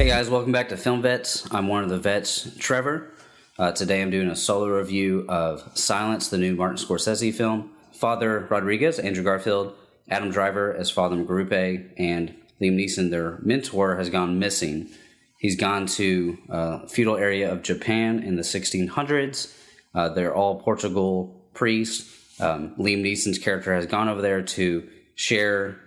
Hey guys, welcome back to Film Vets. I'm one of the vets, Trevor. Today I'm doing a solo review of Silence, the new Martin Scorsese film. Father Rodriguez, Andrew Garfield, Adam Driver as Father Muguruza, and Liam Neeson, their mentor, has gone missing. He's gone to a feudal area of Japan in the 1600s. They're all Portugal priests. Liam Neeson's character has gone over there to share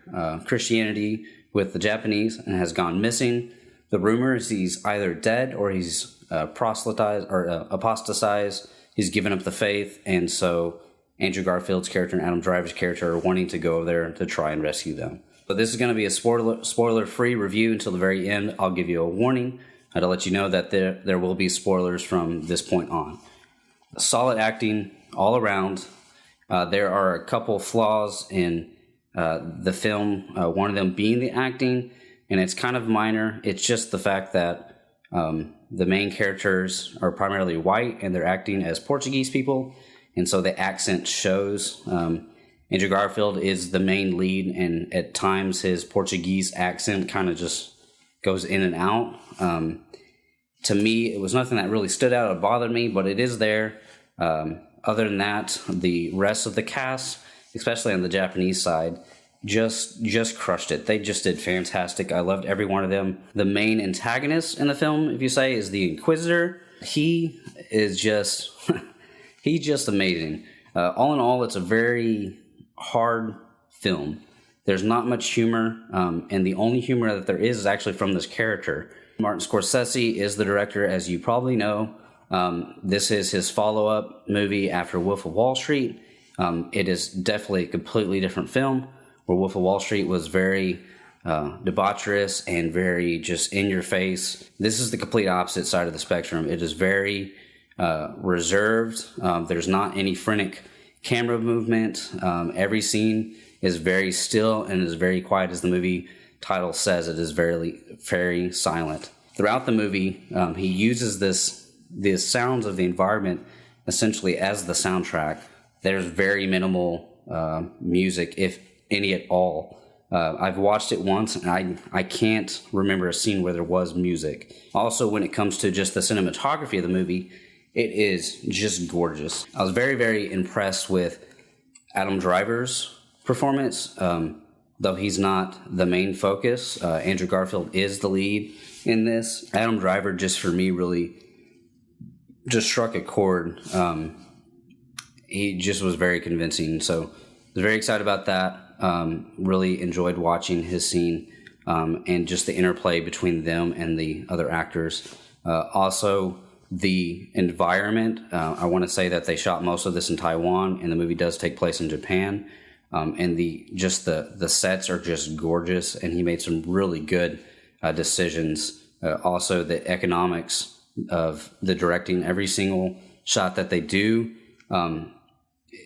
Christianity with the Japanese and has gone missing. The rumor is he's either dead or he's proselytized or apostatized. He's given up the faith, and so Andrew Garfield's character and Adam Driver's character are wanting to go over there to try and rescue them. But this is going to be a spoiler-free review until the very end. I'll give you a warning to let you know that there will be spoilers from this point on. Solid acting all around. There are a couple flaws in the film, one of them being the acting, and it's kind of minor. It's just the fact that the main characters are primarily white and they're acting as Portuguese people, and so the accent shows. Andrew Garfield is the main lead, and at times his Portuguese accent kind of just goes in and out. To me, it was nothing that really stood out or bothered me, but it is there. Other than that, the rest of the cast, especially on the Japanese side, just crushed it. They just did fantastic. I loved every one of them. The main antagonist in the film, if you say, is the Inquisitor. He is just he's just amazing. All in all, it's a very hard film. There's not much humor, and the only humor that there is actually from this character. Martin Scorsese is the director, as you probably know. This is his follow-up movie after Wolf of Wall Street. It is definitely a completely different film, where Wolf of Wall Street was very debaucherous and very just in your face. This is the complete opposite side of the spectrum. It is very reserved. There's not any frenetic camera movement. Every scene is very still and is very quiet, as the movie title says. It is very silent. Throughout the movie, he uses the sounds of the environment essentially as the soundtrack. There's very minimal music, if any at all. I've watched it once, and I can't remember a scene where there was music. Also, when it comes to just the cinematography of the movie, it is just gorgeous. I was very, very impressed with Adam Driver's performance, though he's not the main focus. Andrew Garfield is the lead in this. Adam Driver, just for me, really just struck a chord. He just was very convincing, so I was very excited about that. Really enjoyed watching his scene and just the interplay between them and the other actors. Also, the environment, I want to say that they shot most of this in Taiwan, and the movie does take place in Japan. And the sets are just gorgeous, and he made some really good decisions. Also, the economics of the directing, every single shot that they do,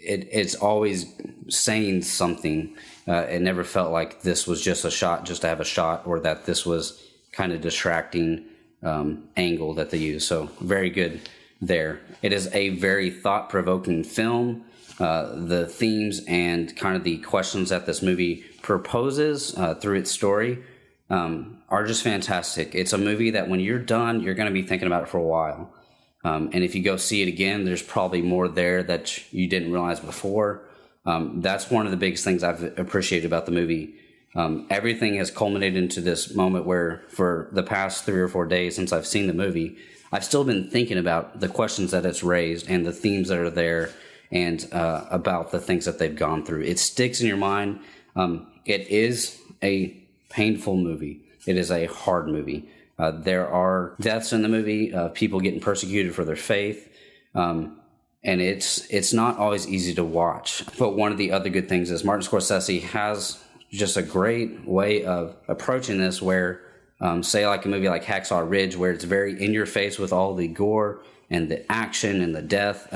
it's always saying something. It never felt like this was just a shot just to have a shot, or that this was kind of distracting angle that they use. So very good there. It is a very thought-provoking film. The themes and kind of the questions that this movie proposes through its story are just fantastic. It's a movie that when you're done, you're going to be thinking about it for a while. And if you go see it again, there's probably more there that you didn't realize before. That's one of the biggest things I've appreciated about the movie. Everything has culminated into this moment where for the past 3 or 4 days since I've seen the movie, I've still been thinking about the questions that it's raised and the themes that are there, and about the things that they've gone through. It sticks in your mind. It is a painful movie. It is a hard movie. There are deaths in the movie, people getting persecuted for their faith, and it's not always easy to watch. But one of the other good things is Martin Scorsese has just a great way of approaching this, where, say like a movie like Hacksaw Ridge, where it's very in your face with all the gore and the action and the death.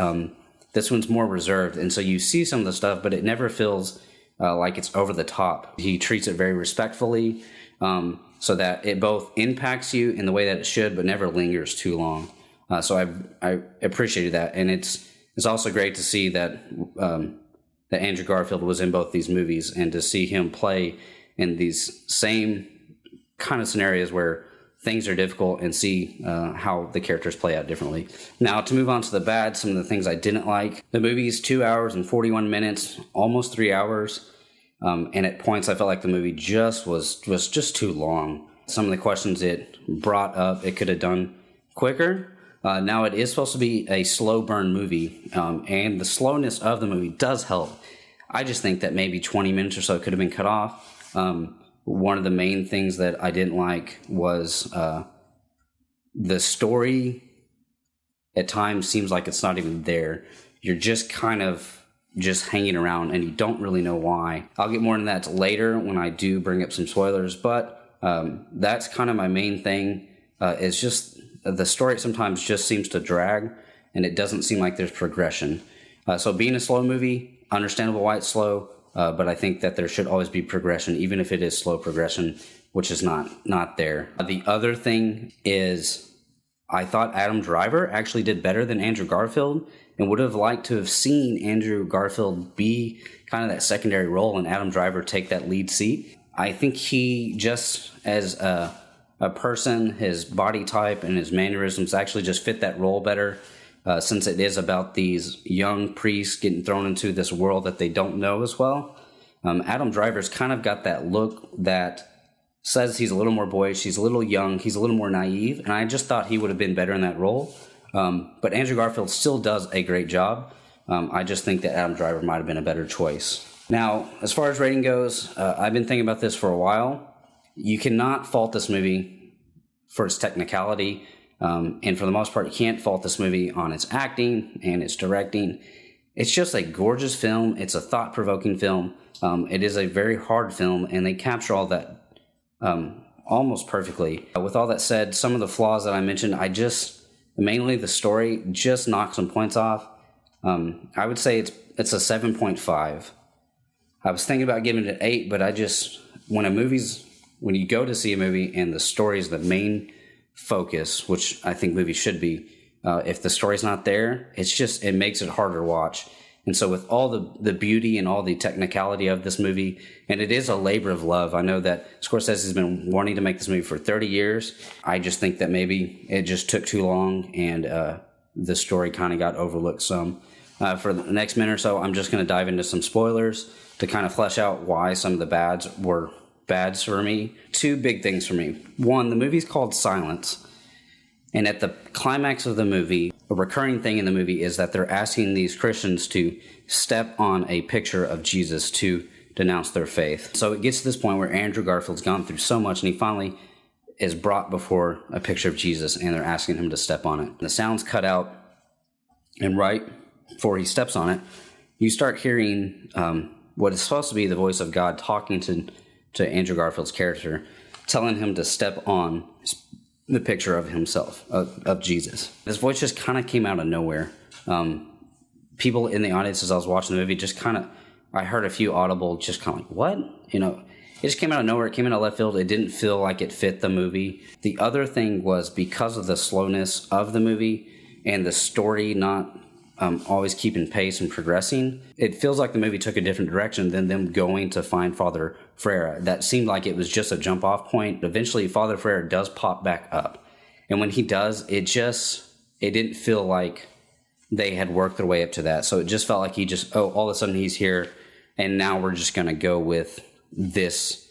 This one's more reserved, and so you see some of the stuff, but it never feels like it's over the top. He treats it very respectfully, so that it both impacts you in the way that it should, but never lingers too long. So I appreciated that, and it's also great to see that that Andrew Garfield was in both these movies, and to see him play in these same kind of scenarios where things are difficult and see how the characters play out differently. Now, to move on to the bad, some of the things I didn't like. The movie is 2 hours and 41 minutes, almost 3 hours. And at points, I felt like the movie was just too long. Some of the questions it brought up, it could have done quicker. Now, it is supposed to be a slow burn movie, and the slowness of the movie does help. I just think that maybe 20 minutes or so could have been cut off. One of the main things that I didn't like was the story at times seems like it's not even there. You're just kind of just hanging around and you don't really know why. I'll get more into that later when I do bring up some spoilers, but that's kind of my main thing. It's just the story sometimes just seems to drag and it doesn't seem like there's progression. So being a slow movie, understandable why it's slow, but I think that there should always be progression, even if it is slow progression, which is not there. The other thing is I thought Adam Driver actually did better than Andrew Garfield and would have liked to have seen Andrew Garfield be kind of that secondary role and Adam Driver take that lead seat. I think he just as a person, his body type and his mannerisms actually just fit that role better. Since it is about these young priests getting thrown into this world that they don't know as well. Adam Driver's kind of got that look that says he's a little more boyish, he's a little young, he's a little more naive, and I just thought he would have been better in that role. But Andrew Garfield still does a great job. I just think that Adam Driver might have been a better choice. Now, as far as rating goes, I've been thinking about this for a while. You cannot fault this movie for its technicality. And for the most part, you can't fault this movie on its acting and its directing. It's just a gorgeous film. It's a thought-provoking film. It is a very hard film, and they capture all that almost perfectly. With all that said, some of the flaws that I mentioned, mainly the story, just knocked some points off. I would say it's a 7.5. I was thinking about giving it an 8, but when you go to see a movie and the story is the main focus, which I think movies should be, if the story's not there, it makes it harder to watch. And so with all the beauty and all the technicality of this movie, and it is a labor of love. I know that Scorsese has been wanting to make this movie for 30 years. I just think that maybe it just took too long and the story kind of got overlooked some. For the next minute or so, I'm just going to dive into some spoilers to kind of flesh out why some of the bads were bads for me. Two big things for me. One, the movie's called Silence. And at the climax of the movie, a recurring thing in the movie is that they're asking these Christians to step on a picture of Jesus to denounce their faith. So it gets to this point where Andrew Garfield's gone through so much and he finally is brought before a picture of Jesus and they're asking him to step on it. The sound's cut out, and right before he steps on it, you start hearing what is supposed to be the voice of God talking to Andrew Garfield's character, telling him to step on the picture of himself, of Jesus. This voice just kind of came out of nowhere. People in the audience as I was watching the movie I heard a few audible, just kind of like, what? It just came out of nowhere. It came out of left field. It didn't feel like it fit the movie. The other thing was because of the slowness of the movie and the story not always keeping pace and progressing, it feels like the movie took a different direction than them going to find Father Frere. That seemed like it was just a jump off point. Eventually, Father Frere does pop back up. And when he does, it didn't feel like they had worked their way up to that. So it just felt like all of a sudden he's here, and now we're just going to go with this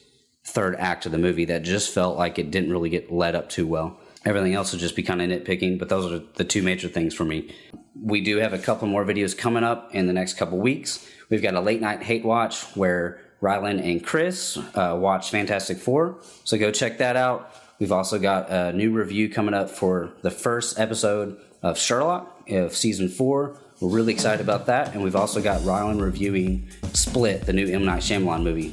third act of the movie that just felt like it didn't really get led up too well. Everything else would just be kind of nitpicking, but those are the two major things for me. We do have a couple more videos coming up in the next couple weeks. We've got a late night hate watch where Rylan and Chris watch Fantastic Four, so go check that out. We've also got a new review coming up for the first episode of Sherlock of season 4. We're really excited about that, and we've also got Rylan reviewing Split, the new M. Night Shyamalan movie.